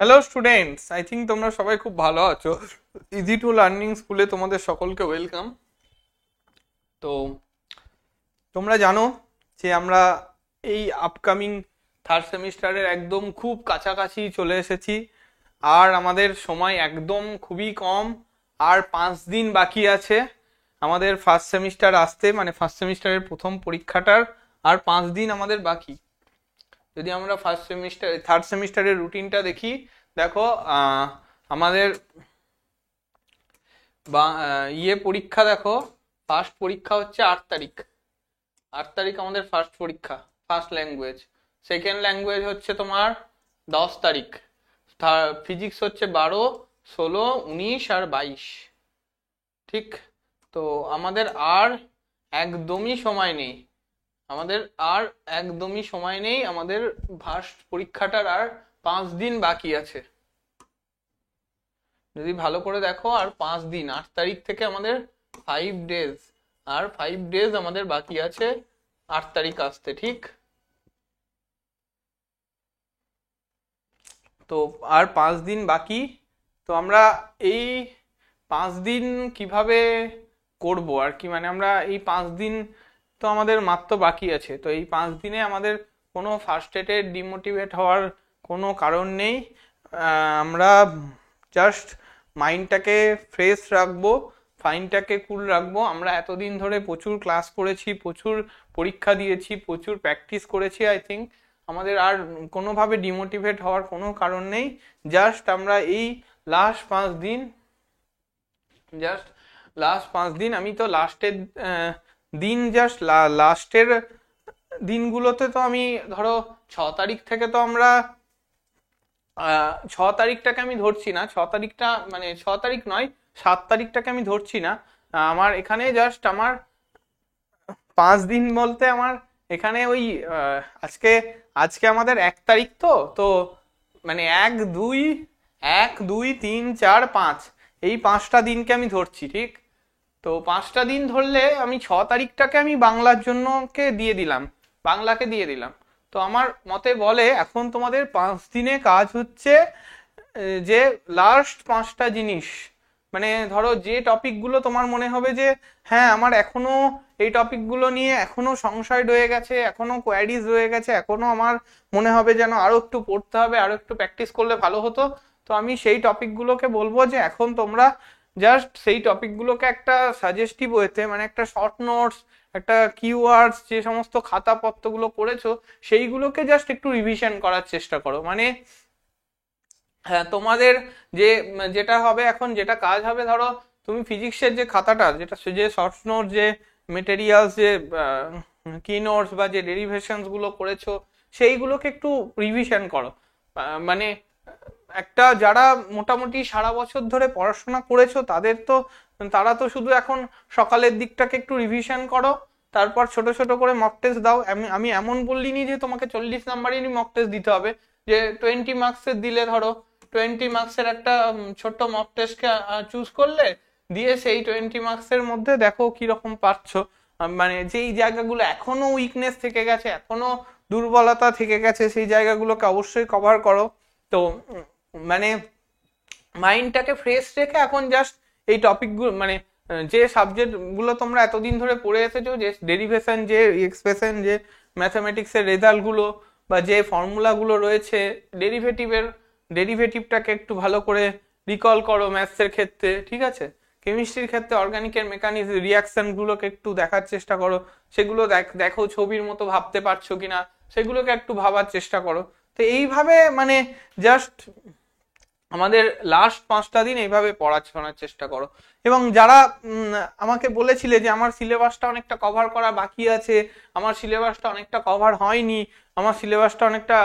Hello students, I think তোমরা সবাই খুব ভালো আছো। ইজি টু লার্নিং স্কুলে তোমাদের সকলকে ওয়েলকাম। তো তোমরা জানো যে আমরা এই আপকামিং থার্ড সেমিস্টারের একদম খুব কাছাকাছি চলে এসেছি। আর আমাদের সময় একদম খুবই কম। আর 5 দিন বাকি আছে আমাদের ফার্স্ট সেমিস্টার আসতে, মানে ফার্স্ট সেমিস্টারের প্রথম পরীক্ষাটার আর 5 দিন আমাদের বাকি। যদি আমরা ফার্স্ট সেমিস্টার থার্ড সেমিস্টারের রুটিনটা দেখি, দেখো আমাদের বা পরীক্ষা দেখো, ফার্স্ট পরীক্ষা হচ্ছে 8 তারিখ। 8 তারিখ আমাদের ফার্স্ট পরীক্ষা, ফার্স্ট ল্যাঙ্গুয়েজ। সেকেন্ড ল্যাঙ্গুয়েজ হচ্ছে তোমার 10 তারিখ। ফিজিক্স হচ্ছে 12, 16, 19 আর 22। ঠিক। তো আমাদের আর একদমই সময় নেই, আমাদের আর একদমই সময় নেই। আমাদের ফার্স্ট পরীক্ষাটার আর 5 দিন বাকি আছে। যদি ভালো করে দেখো, আর 5 দিন, 8 তারিখ থেকে আমাদের 5 ডেজ, আর 5 ডেজ আমাদের বাকি আছে 8 তারিখ আসতে। ঠিক। তো আর 5 দিন বাকি। তো আমরা এই 5 দিন কিভাবে করব আর কি, মানে আমরা এই 5 দিন তো আমাদের মাত্র বাকি আছে। তো এই 5 দিনে আমাদের কোনো ফার্স্টেটে ডিমোটিভেট হওয়ার কোনো কারণ নেই। আমরা জাস্ট মাইন্ডটাকে ফ্রেশ রাখবো, ফাইনটাকে কুল রাখবো। আমরা এতদিন ধরে প্রচুর ক্লাস করেছি, প্রচুর পরীক্ষা দিয়েছি, প্রচুর প্র্যাকটিস করেছি। আই থিঙ্ক আমাদের আর কোনোভাবে ডিমোটিভেট হওয়ার কোনো কারণ নেই। জাস্ট আমরা এই লাস্ট 5 দিন, জাস্ট লাস্ট 5 দিন, আমি তো লাস্টের দিন, জাস্ট লাস্টের দিনগুলোতে তো আমি ধরো 6 তারিখ থেকে তো আমরা 6 তারিখটাকে আমি ধরছি না। 6 তারিখটা মানে 6 তারিখ নয়, 7 তারিখটাকে আমি ধরছি না। আমার এখানে জাস্ট আমার 5 দিন বলতে আমার এখানে ওই আজকে আজকে আমাদের 1 তারিখ। তো তো মানে 1, 2, 1, 2, 3, 4, 5, এই 5টা দিনকে আমি ধরছি। ঠিক। তো 5টা দিন ধরলে আমি 6 তারিখটাকে আমি বাংলার জন্য কে দিয়ে দিলাম, বাংলাকে দিয়ে দিলাম। তো আমার মতে বলে এখন তোমাদের 5 দিনে কাজ হচ্ছে যে লাস্ট 5টা জিনিস, মানে ধরো যে টপিকগুলো তোমার মনে হবে যে হ্যাঁ আমার এখনো এই টপিকগুলো নিয়ে এখনো সংশয় রয়ে গেছে, এখনো কোয়ারিজ রয়ে গেছে, এখনো আমার মনে হবে যেন আরো একটু পড়তে হবে, আরো একটু প্র্যাকটিস করলে ভালো হতো। তো আমি সেই টপিকগুলোকে বলবো যে এখন তোমরা জাস্ট সেই টপিকগুলোকে একটা সাজেস্টিভ ওয়েতে, মানে একটা শর্ট নোটস, একটা কিওয়ার্ডস, যে সমস্ত খাতাপত্রগুলো করেছো সেইগুলোকে জাস্ট একটু রিভিশন করার চেষ্টা করো। মানে হ্যাঁ, তোমাদের যে যেটা হবে এখন, যেটা কাজ হবে, ধরো তুমি ফিজিক্সের যে খাতাটা, যেটা যে শর্ট নোট, যে মেটেরিয়ালস, যে কি নোটস বা যে ডেরিভেশনস গুলো করেছো সেইগুলোকে একটু রিভিশন করো। মানে একটা যারা মোটামুটি সারা বছর ধরে পড়াশোনা করেছো তাদের তো, তারা তো শুধু এখন সকালের দিকটাকে একটু রিভিশন করো, তারপর ছোট ছোট করে মক টেস্ট দাও। আমি আমি এমন বললিনি যে তোমাকে 40 নাম্বারেরই মক টেস্ট দিতে হবে, যে 20 মার্কসের দিলে ধরো 20 মার্কসের একটা ছোট্ট মক টেস্টকে চুজ করলে, দিয়ে সেই 20 মার্কসের মধ্যে দেখো কিরকম পাচ্ছো। মানে যেই জায়গাগুলো এখনো উইকনেস থেকে গেছে, এখনো দুর্বলতা থেকে গেছে, সেই জায়গাগুলোকে অবশ্যই কভার করো। তো মানে মাইন্ডটাকে ফ্রেশ রেখে এখন জাস্ট এই টপিকগুলো, মানে যে সাবজেক্ট গুলো তোমরা এতদিন ধরে পড়ে এসেছো, যে ডেরিভেশন, যে এক্সপ্রেশন, যে ম্যাথামেটিক্সের রেজাল্ট গুলো, বা যে ফর্মুলা গুলো রয়েছে ডেরিভেটিভের, ডেরিভেটিভটাকে একটু ভালো করে রিকল করো ম্যাথসের ক্ষেত্রে। ঠিক আছে। কেমিস্ট্রির ক্ষেত্রে অর্গানিকের মেকানিজম, রিয়াকশন গুলোকে একটু দেখার চেষ্টা করো, সেগুলো দেখো ছবির মতো ভাবতে পারছো কিনা, সেগুলোকে একটু ভাবার চেষ্টা করো। তো এইভাবে মানে জাস্ট আমাদের লাস্ট 5টা দিন এইভাবে পড়াশোনার চেষ্টা করো। এবং যারা আমাকে বলেছিলে যে আমার সিলেবাসটা অনেকটা কভার করা বাকি আছে, আমার সিলেবাসটা অনেকটা কভার হয়নি, আমার সিলেবাসটা অনেকটা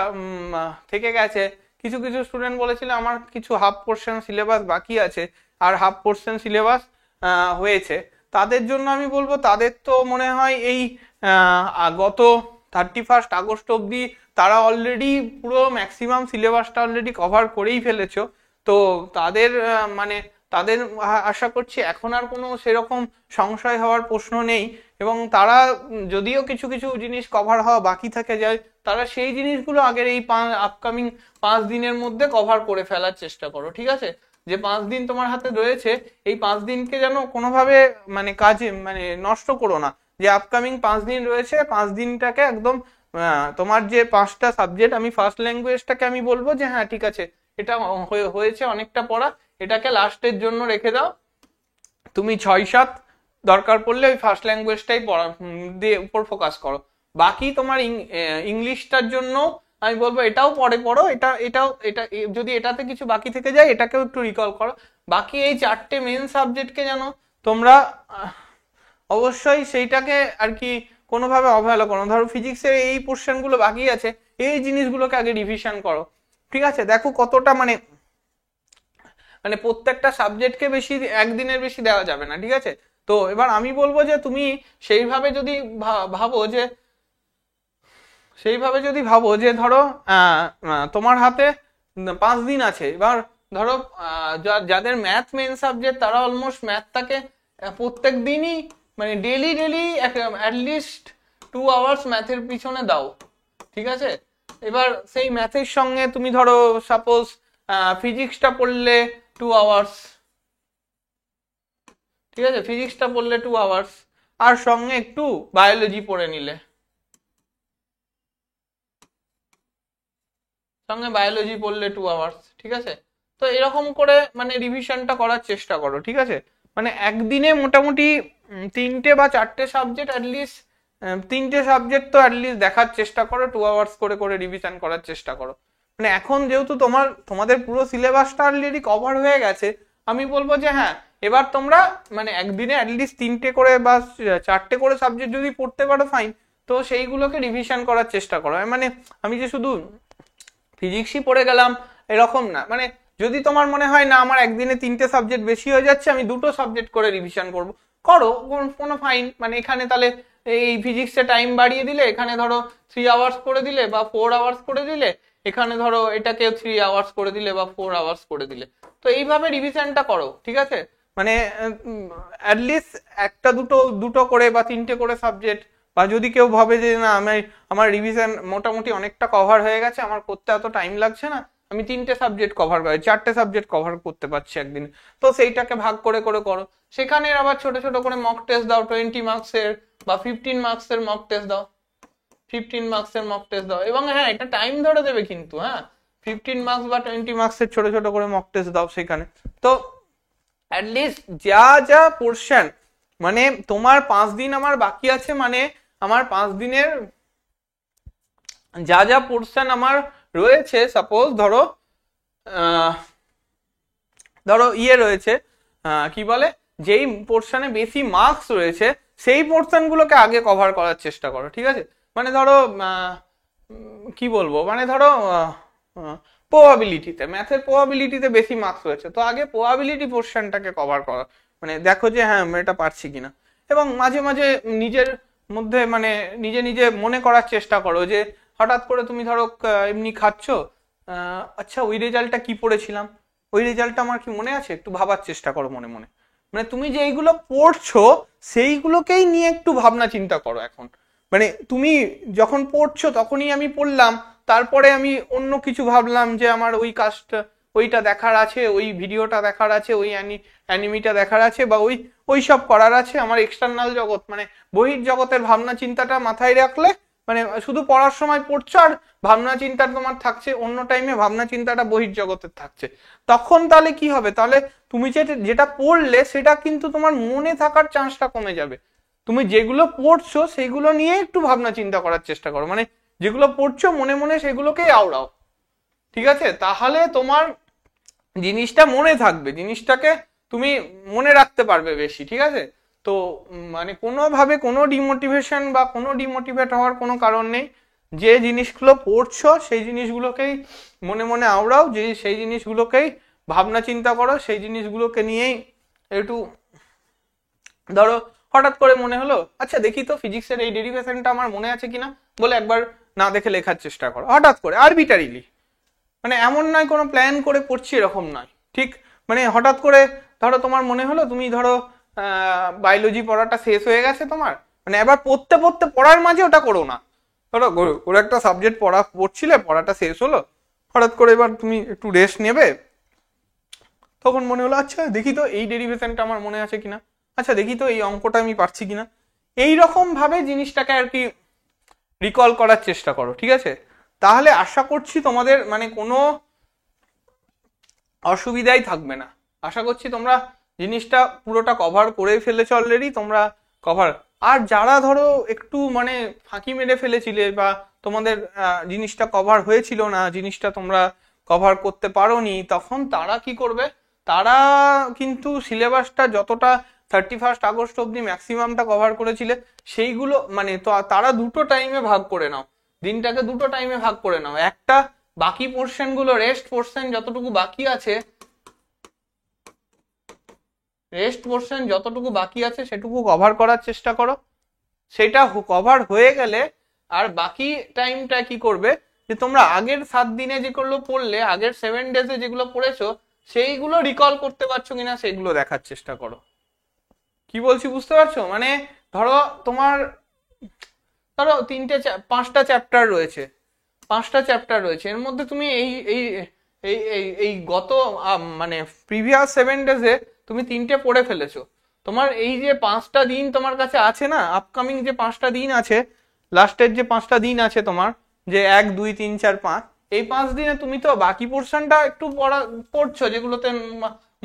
থেকে গেছে, কিছু কিছু স্টুডেন্ট বলেছিল আমার কিছু হাফ পোর্শন সিলেবাস বাকি আছে আর হাফ পোর্শন সিলেবাস হয়েছে। তাদের জন্য আমি বলবো, তাদের তো মনে হয় এই গত 31 আগস্ট অব্দি তারা অলরেডি পুরো ম্যাক্সিমাম সিলেবাসটা অলরেডি কভার করেই ফেলেছো। তো তাদের মানে তাদের আশা করছি এখন আর কোনো সেরকম সংশয় হওয়ার প্রশ্ন নেই। এবং তারা যদিও কিছু কিছু জিনিস কভার হওয়া বাকি থেকে যায়, তারা সেই জিনিসগুলো আগের এই আপকামিং 5 দিনের মধ্যে কভার করে ফেলার চেষ্টা করো, ঠিক আছে? যে 5 দিন তোমার হাতে রয়েছে, এই 5 দিনকে যেন কোনোভাবে মানে কাজে মানে নষ্ট করো না। যে আপকামিং 5 দিন রয়েছে, 5 দিনটাকে একদম তোমার যে 5টা সাবজেক্ট, আমি ফার্স্ট ল্যাঙ্গুয়েজটাকে আমি বলবো যে হ্যাঁ ঠিক আছে, এটা হয়েছে অনেকটা পড়া, এটাকে লাস্টের জন্য রেখে দাও। তুমি 6-7 দরকার পড়লে ওই ফার্স্ট ল্যাঙ্গুয়েজটাই পড়া দিয়ে উপর ফোকাস করো। বাকি তোমার ইংলিশটার জন্য আমি বলবো এটাও পরে পড়ো, এটাও যদি এটাতে কিছু বাকি থেকে যায় এটাকেও একটু রিকল করো। বাকি এই 4টে মেন সাবজেক্টকে যেন তোমরা অবশ্যই সেইটাকে আর কি কোনোভাবে অবহেলা করো। ধরো ফিজিক্সের এই পোর্শন গুলো বাকি আছে, এই জিনিসগুলোকে আগে রিভিশন করো, ঠিক আছে? দেখো কতটা মানে মানে প্রত্যেকটা সাবজেক্টকে বেশি একদিনের বেশি দেওয়া যাবে না, ঠিক আছে? তো এবার আমি বলবো যে তুমি সেইভাবে যদি ভাবো যে ধরো তোমার হাতে 5 দিন আছে, এবার ধরো যাদের ম্যাথ মেন সাবজেক্ট তারা অলমোস্ট ম্যাথটাকে প্রত্যেক দিনই মানে ডেলি অ্যাটলিস্ট 2 আওয়ার্স ম্যাথের পিছনে দাও, ঠিক আছে? এবার সেই ম্যাথের সঙ্গে তুমি ধরো সাপোজ ফিজিক্সটা পড়লে 2 আওয়ার্স, ঠিক আছে? ফিজিক্সটা পড়লে 2 আওয়ার্স, আর সঙ্গে একটু বায়োলজি পড়ে নিলে, সঙ্গে বায়োলজি পড়লে 2 আওয়ার্স, ঠিক আছে? তো এরকম করে মানে রিভিশনটা করার চেষ্টা করো, ঠিক আছে? মানে একদিনে মোটামুটি 3টে বা 4টে সাবজেক্ট অ্যাটলিস্ট, 3টে সাবজেক্ট তো অ্যাটলিস্ট দেখার চেষ্টা করো, 2 আওয়ার্স করে করে রিভিশন করার চেষ্টা করো। মানে এখন যেহেতু তোমাদের পুরো সিলেবাসটা অলরেডি কভার হয়ে গেছে, আমি বলবো যে হ্যাঁ এবার তোমরা মানে একদিনে অ্যাটলিস্ট 3টে করে বা 4টে করে সাবজেক্ট যদি পড়তে পারো ফাইন, তো সেইগুলোকে রিভিশন করার চেষ্টা করো। মানে আমি যে শুধু ফিজিক্সই পড়ে গেলাম এরকম না, মানে যদি তোমার মনে হয় না আমার একদিনে 3টে সাবজেক্ট বেশি হয়ে যাচ্ছে, আমি 2টো সাবজেক্ট করে রিভিশন করো কোনো ফাইন। মানে এখানে তাহলে এই ফিজিক্সে টাইম বাড়িয়ে দিলে, এখানে ধরো 3 আওয়ার্স করে দিলে বা 4 আওয়ার্স করে দিলে, এখানে ধরো এটাকে 3 আওয়ার্স করে দিলে বা 4 আওয়ার্স করে দিলে, তো এইভাবে রিভিশনটা করো, ঠিক আছে? মানে অ্যাটলিস্ট একটা দুটো করে বা 3টে করে সাবজেক্ট, বা যদি কেউ ভাবে যে না আমার রিভিশন মোটামুটি অনেকটা কভার হয়ে গেছে, আমার করতে এত টাইম লাগছে না, আমি 3টে সাবজেক্ট কভার করি, 4টে সাবজেক্ট কভার করতে পারছি একদিন, তো সেইটাকে ভাগ করে করে করো। সেখানে আবার ছোট ছোট করে মক টেস্ট দাও, 20 মার্কসের বা 15 মার্কসের মক টেস্ট দাও, 15 মার্কসের মক টেস্ট দাও। এবং হ্যাঁ এটা টাইম ধরে দেবে কিন্তু, হ্যাঁ 15 মার্কস বা 20 মার্কসের ছোট ছোট করে মক টেস্ট দাও সেখানে। তো অ্যাটলিস্ট যা পোর্শন মানে তোমার 5 দিন আমার বাকি আছে, মানে আমার 5 দিনের যা পোর্শন আমার রয়েছে, সাপোজ ধরো রয়েছে কি বলে, যেই পোর্শনে বেশি মার্কস রয়েছে সেই পোর্শন গুলোকে আগে কভার করার চেষ্টা করো, ঠিক আছে? মানে ধরো কি বলবো, মানে ধরো প্রবাবিলিটিতে, ম্যাথের প্রবাবিলিটিতে বেশি মার্কস রয়েছে, তো আগে প্রবাবিলিটি পোর্শনটাকে কভার করো, মানে দেখো যে হ্যাঁ আমি এটা পারছি কিনা। এবং মাঝে মাঝে নিজের মধ্যে মানে নিজে মনে করার চেষ্টা করো যে হঠাৎ করে তুমি ধরো এমনি খাচ্ছ, আচ্ছা ওই রেজাল্টটা কি পড়েছিলাম, ওই রেজাল্টটা আমার কি মনে আছে, একটু ভাবার চেষ্টা করো মনে মনে। মানে তুমি যে এইগুলো পড়ছো সেইগুলোকেই নিয়ে একটু ভাবনা চিন্তা করো এখন। মানে তুমি যখন পড়ছো তখনই আমি পড়লাম, তারপরে আমি অন্য কিছু ভাবলাম যে আমার ওই কাজটা ওইটা দেখার আছে, ওই ভিডিওটা দেখার আছে, ওই অ্যানিমিটা দেখার আছে, বা ওই সব করার আছে, আমার এক্সটার্নাল জগৎ মানে বহির জগতের ভাবনা চিন্তাটা মাথায় রাখলে, মানে শুধু পড়ার সময় পড়ছো আর ভাবনা চিন্তা তোমার থাকছে অন্য টাইমে, ভাবনা চিন্তাটা বহির জগতের থাকছে, তখন তাহলে কি হবে, তাহলে তুমি যেটা পড়লে সেটা কিন্তু তোমার মনে থাকার চান্সটা কমে যাবে। তুমি যেগুলো পড়ছো সেগুলো নিয়ে একটু ভাবনা চিন্তা করার চেষ্টা করো, মানে যেগুলো পড়ছো মনে মনে সেগুলোকেই আওড়াও, ঠিক আছে? তাহলে তোমার জিনিসটা মনে থাকবে, জিনিসটাকে তুমি মনে রাখতে পারবে বেশি, ঠিক আছে? তো মানে কোনোভাবে কোনো ডিমোটিভেশন বা কোনো ডিমোটিভেট হওয়ার কোনো কারণ নেই। যে জিনিসগুলো পড়ছো সেই জিনিসগুলোকেই মনে মনে আওড়াও, যে সেই জিনিসগুলোকেই ভাবনা চিন্তা করো, সেই জিনিসগুলোকে নিয়েই একটু ধরো হঠাৎ করে মনে হলো আচ্ছা দেখি তো ফিজিক্সের এই ডেরিভেশনটা আমার মনে আছে কিনা, বলে একবার না দেখে লেখার চেষ্টা করো, হঠাৎ করে আরবিটারিলি, মানে এমন নয় কোনো প্ল্যান করে পড়ছি এরকম নয়, ঠিক? মানে হঠাৎ করে ধরো তোমার মনে হলো তুমি ধরো বায়োলজি পড়াটা শেষ হয়ে গেছে তোমার, মানে এবার পড়তে পড়ার মাঝে ওটা করো না, ধরো ওর একটা সাবজেক্ট পড়ছিলে, পড়াটা শেষ হলো, হঠাৎ করে এবার তুমি একটু রেস্ট নেবে, তখন মনে হলো আচ্ছা দেখি তো এই ডেরিভেশনটা আমার মনে আছে কিনা, আচ্ছা দেখি তো এই অঙ্কটা আমি পারছি কিনা, এইরকম ভাবে জিনিসটাকে আর কি রিকল করার চেষ্টা করো, ঠিক আছে? তাহলে আশা করছি তোমাদের মানে কোনো অসুবিধাই থাকবে না। আশা করছি তোমরা জিনিসটা পুরোটা কভার করে ফেলেছো অলরেডি, তোমরা কভার। আর যারা ধরো একটু মানে ফাঁকি মেরে ফেলেছিলে বা তোমাদের জিনিসটা কভার হয়েছিল না, জিনিসটা তোমরা কভার করতে পারোনি, তখন তারা কি করবে, তারা কিন্তু সিলেবাসটা যতটা 31 আগস্ট অব্দি ম্যাক্সিমামটা কভার করেছিলে সেইগুলো মানে তো তারা দুটো টাইমে ভাগ করে নাও, দিনটাকে দুটো টাইমে ভাগ করে নাও। একটা বাকি পোর্শন গুলো, রেস্ট পোর্শন যতটুকু বাকি আছে, সেটুকু কভার করার চেষ্টা করো। সেটা কভার হয়ে গেলে আর বাকি টাইমটা কি করবে, যে তোমরা আগের 7 দিনে যেগুলো পড়লে, আগের 7 ডেজে যেগুলো পড়েছো সেইগুলো রিকল করতে পারছো কিনা সেগুলো দেখার চেষ্টা করো। কি বলছি বুঝতে পারছো? মানে ধরো তোমার পাঁচটা চ্যাপ্টার রয়েছে, এর মধ্যে তুমি এই এই এই এই এই গত মানে প্রিভিয়াস 7 ডেজে তুমি 3টে পড়ে ফেলেছো। তোমার এই যে 5টা দিন তোমার কাছে আছে না, আপকামিং যে 5টা দিন আছে, লাস্টের যে 5টা দিন আছে তোমার, যে 1 2 3 4 5, এই 5 দিনে তুমি তো বাকি পোর্শনটা একটু পড়ছো, যেগুলোতে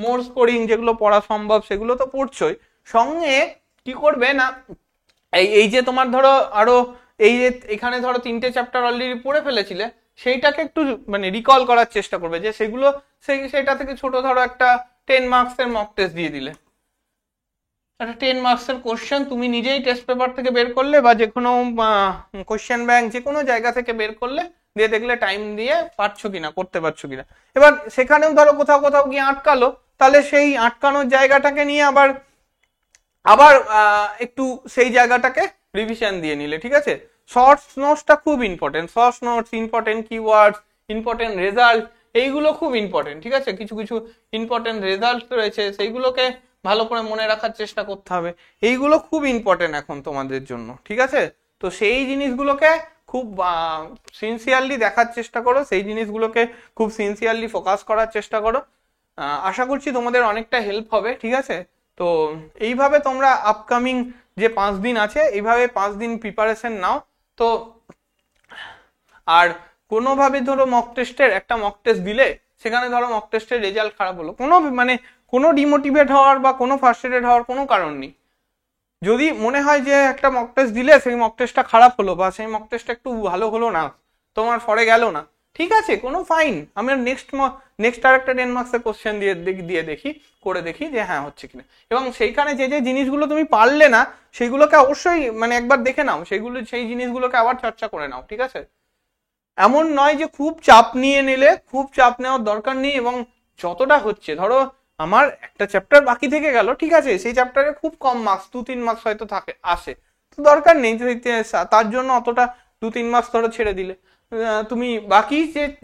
মোর স্কোরিং, যেগুলো পড়া সম্ভব সেগুলো তো পড়ছোই। সঙ্গে কি করবে না, এই যে তোমার ধরো আরো এই যে এখানে ধরো 3টে চ্যাপ্টার অলরেডি পড়ে ফেলেছিলে, সেইটাকে একটু মানে রিকল করার চেষ্টা করবে, যে সেগুলো সেটা থেকে ছোট ধরো একটা 10 মার্কসের মক টেস্ট দিয়ে দিলে, একটা 10 মার্কসের কোশ্চেন তুমি নিজেই টেস্ট পেপার থেকে বের করলে বা যে কোনো কোশ্চেন ব্যাংক যে কোনো জায়গা থেকে বের করলে, দিয়ে দেখলে টাইম দিয়ে পারছো কিনা, করতে পারছো কিনা। এবার সেখানেও ধরো কোথাও কোথাও গিয়ে আটকালো, তাহলে সেই আটকানোর জায়গাটাকে নিয়ে আবার আবার একটু সেই জায়গাটাকে রিভিশন দিয়ে নিলে, ঠিক আছে? শর্টস নোটসটা খুব important, shorts notes important, keywords important, result এইগুলো খুব ইম্পর্টেন্ট, ঠিক আছে? কিছু কিছু ইম্পর্টেন্ট রেজাল্ট রয়েছে, সেইগুলোকে ভালো করে মনে রাখার চেষ্টা করতে হবে। এইগুলো খুব ইম্পর্টেন্ট এখন তোমাদের জন্য, ঠিক আছে? তো সেই জিনিসগুলোকে খুব সিনসিয়ারলি দেখার চেষ্টা করো, সেই জিনিসগুলোকে খুব সিনসিয়ারলি ফোকাস করার চেষ্টা করো। আশা করছি তোমাদের অনেকটা হেল্প হবে, ঠিক আছে? তো এইভাবে তোমরা আপকামিং যে 5 দিন আছে, এইভাবে 5 দিন প্রিপারেশন নাও। তো আর কোনোভাবে ধরো একটা মক টেস্ট দিলে, সেখানে ধরো মক টেস্টের রেজাল্ট খারাপ হলো, কোনো ডিমোটিভেট হওয়ার বা কোনো ফ্রাস্ট্রেটেড হওয়ার কোনো কারণ নেই। যদি মনে হয় যে একটা মক টেস্ট দিলে সেই মক টেস্টটা খারাপ হলো বা সেই মক টেস্টটা একটু ভালো হলো না, তোমার ফরে গেল না, ঠিক আছে, কোনো ফাইন, আমি নেক্সট আর একটা 10 মার্কসের কোশ্চেন দিয়ে দেখি, করে দেখি যে হ্যাঁ হচ্ছে কিনা। এবং সেইখানে যে যে জিনিসগুলো তুমি পারলে না সেইগুলোকে অবশ্যই মানে একবার দেখে নাও, সেই জিনিসগুলোকে আবার চর্চা করে নাও, ঠিক আছে? এমন নয় যে খুব চাপ নিয়ে নিলে, খুব চাপ নেওয়ার দরকার নেই। এবং যতটা হচ্ছে, ধরো আমার একটা চ্যাপ্টার বাকি থেকে গেল, ঠিক আছে, সেই চ্যাপ্টারে খুব কম মার্কস, 2-3 মার্কস হয়তো আসে, তো দরকার নেই তার জন্য অতটা 2-3 মার্কস ধরো ছেড়ে দিলে। তুমি বাকি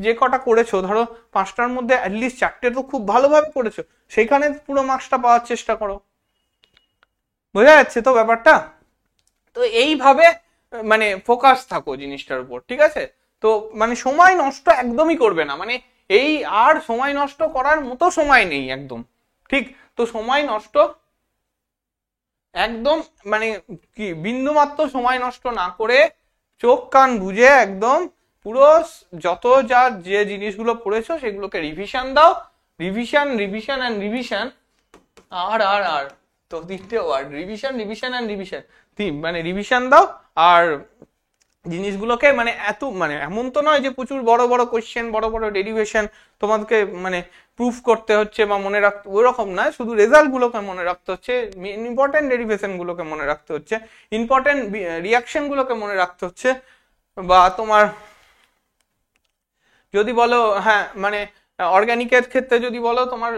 যে কটা করেছো, ধরো 5টার মধ্যে অ্যাটলিস্ট 4টে তো খুব ভালোভাবে করেছো, সেইখানে পুরো মার্কসটা পাওয়ার চেষ্টা করো। বোঝা যাচ্ছে তো ব্যাপারটা? তো এইভাবে মানে ফোকাস থাকো জিনিসটার উপর, ঠিক আছে? তো মানে সময় নষ্ট একদমই করবে না, মানে এই আর সময় নষ্ট করার মতো সময় নেই একদম, ঠিক? তো সময় নষ্ট একদম মানে কি বিন্দুমাত্র সময় নষ্ট না করে চোখ কান বুঝে একদম পুরো যত যে জিনিসগুলো পড়েছো সেগুলোকে রিভিশন দাও, রিভিশন রিভিশন অ্যান্ড রিভিশন। আর তো 3টে ওয়ার্ড, রিভিশন অ্যান্ড রিভিশন, মানে রিভিশন দাও। আর জিনিসগুলোকে মানে এমন তো নয় যে প্রচুর বড় বড় কোশ্চেন, বড় বড় ডেরিভেশন তোমাদেরকে মানে প্রুফ করতে হচ্ছে বা মনে রাখতে, ওইরকম নয়। শুধু রেজাল্ট গুলোকে মনে রাখতে হচ্ছে, ইম্পর্টেন্ট ডেরিভেশন গুলোকে মনে রাখতে হচ্ছে, ইম্পর্টেন্ট রিয়াকশন গুলোকে মনে রাখতে হচ্ছে। বা তোমার যদি বলো হ্যাঁ মানে অর্গানিকের ক্ষেত্রে যদি বলো, তোমার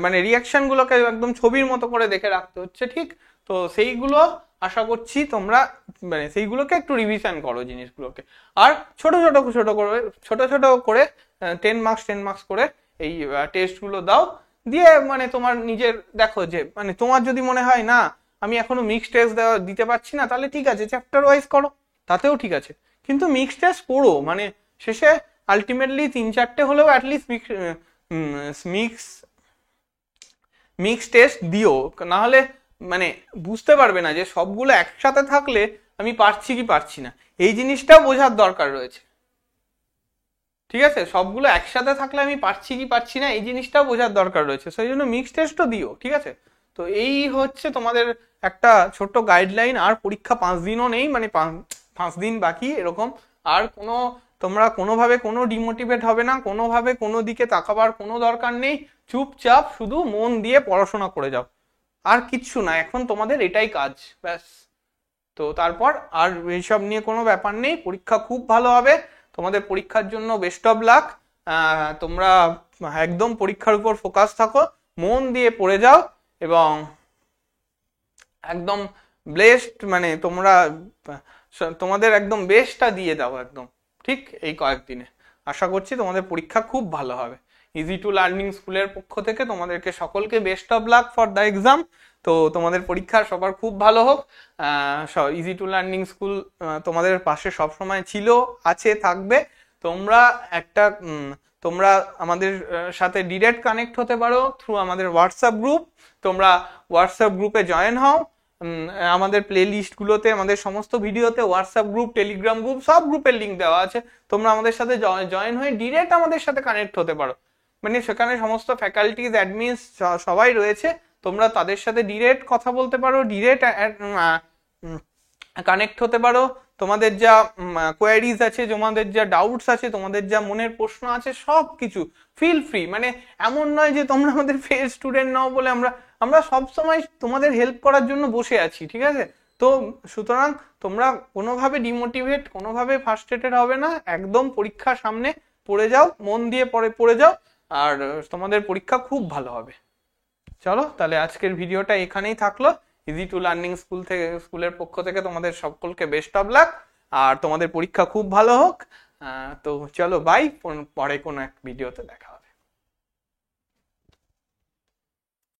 মানে রিয়াকশন গুলোকে একদম ছবির মতো করে দেখে রাখতে হচ্ছে, ঠিক? তো সেইগুলো আশা করছি তোমরা মানে সেইগুলোকে একটু রিভিশন করো জিনিসগুলোকে। আর ছোট ছোট করে 10 মার্কস করে এই টেস্ট গুলো দাও, দিয়ে মানে তোমার নিজের দেখো যে মানে তোমার যদি মনে হয় না আমি এখনো মিক্স টেস্ট দিতে পারছি না, তাহলে ঠিক আছে চ্যাপ্টার ওয়াইজ করো, তাতেও ঠিক আছে, কিন্তু মিক্স টেস্ট পড়ো, মানে শেষে আলটিমেটলি 3-4টে হলেও অ্যাটলিস্ট মিক্স টেস্ট দিও, না হলে মানে বুঝতে পারবে না যে সবগুলো একসাথে থাকলে আমি পারছি কি পারছি না, এই জিনিসটাও বোঝার দরকার রয়েছে। ঠিক আছে, সবগুলো একসাথে থাকলে আমি পারছি কি পারছি না এই জিনিসটাও বোঝার দরকার রয়েছে, সেই জন্য মিক্স টেস্টও দিও। ঠিক আছে, তো এই হচ্ছে তোমাদের একটা ছোট্ট গাইডলাইন। আর পরীক্ষা 5 দিনও নেই, মানে 5 দিন বাকি এরকম। আর তোমরা কোনোভাবে কোনো ডিমোটিভেট হবে না, কোনোভাবে কোনো দিকে তাকাবার কোনো দরকার নেই, চুপচাপ শুধু মন দিয়ে পড়াশোনা করে যাও, আর কিচ্ছু না, এখন তোমাদের এটাই কাজ, ব্যাস। তো তারপর আর এইসব নিয়ে কোনো ব্যাপার নেই, পরীক্ষা খুব ভালো হবে, তোমাদের পরীক্ষার জন্য বেস্ট অফ লাক। তোমরা একদম পরীক্ষার উপর ফোকাস থাকো, মন দিয়ে পড়ে যাও, এবং একদম ব্লেসড, মানে তোমরা তোমাদের একদম বেস্টটা দিয়ে দাও একদম, ঠিক এই কয়েকদিনে। আশা করছি তোমাদের পরীক্ষা খুব ভালো হবে। ইজি টু লার্নিং স্কুলের পক্ষ থেকে তোমাদেরকে সকলকে best of luck for the exam. তো তোমাদের পরীক্ষা সবার খুব ভালো হোক। ইজি টু লার্নিং স্কুল তোমাদের পাশে সবসময় ছিল, আছে, থাকবে। তোমরা আমাদের সাথে ডিরেক্ট কানেক্ট হতে পারো থ্রু আমাদের হোয়াটসঅ্যাপ গ্রুপ। তোমরা হোয়াটসঅ্যাপ গ্রুপে জয়েন হও, আমাদের প্লে লিস্টগুলোতে, আমাদের সমস্ত ভিডিওতে হোয়াটসঅ্যাপ গ্রুপ, টেলিগ্রাম গ্রুপ, সব গ্রুপের লিঙ্ক দেওয়া আছে। তোমরা আমাদের সাথে জয়েন হয়ে ডিরেক্ট আমাদের সাথে কানেক্ট হতে পারো, মানে সেখানে সমস্ত ফ্যাকাল্টিজ, অ্যাডমিনস সবাই রয়েছে, তোমরা তাদের সাথে ডিরেক্ট কথা বলতে পারো, ডিরেক্ট কানেক্ট হতে পারো। তোমাদের যা কোয়ারিজ আছে, তোমাদের যা ডাউটস আছে, তোমাদের যা মনের প্রশ্ন আছে, সব কিছু ফিল ফ্রি। মানে এমন নয় যে তোমরা আমাদের ফেল স্টুডেন্ট নাও বলে আমরা সবসময় তোমাদের হেল্প করার জন্য বসে আছি। ঠিক আছে, তো সুতরাং তোমরা কোনোভাবে ডিমোটিভেট, কোনোভাবে ফ্রাস্ট্রেটেড হবে না, একদম পরীক্ষার সামনে পড়ে যাও, মন দিয়ে পড়ে যাও, আর তোমাদের পরীক্ষা খুব ভালো হবে। চলো তাহলে আজকের ভিডিওটা এখানেই থাকলো। ইজি টু লার্নিং স্কুলের পক্ষ থেকে তোমাদের সকলকে বেস্ট অফ লাক, আর তোমাদের পরীক্ষা খুব ভালো হোক। তো চলো বাই, পরে কোনো এক ভিডিওতে দেখা হবে।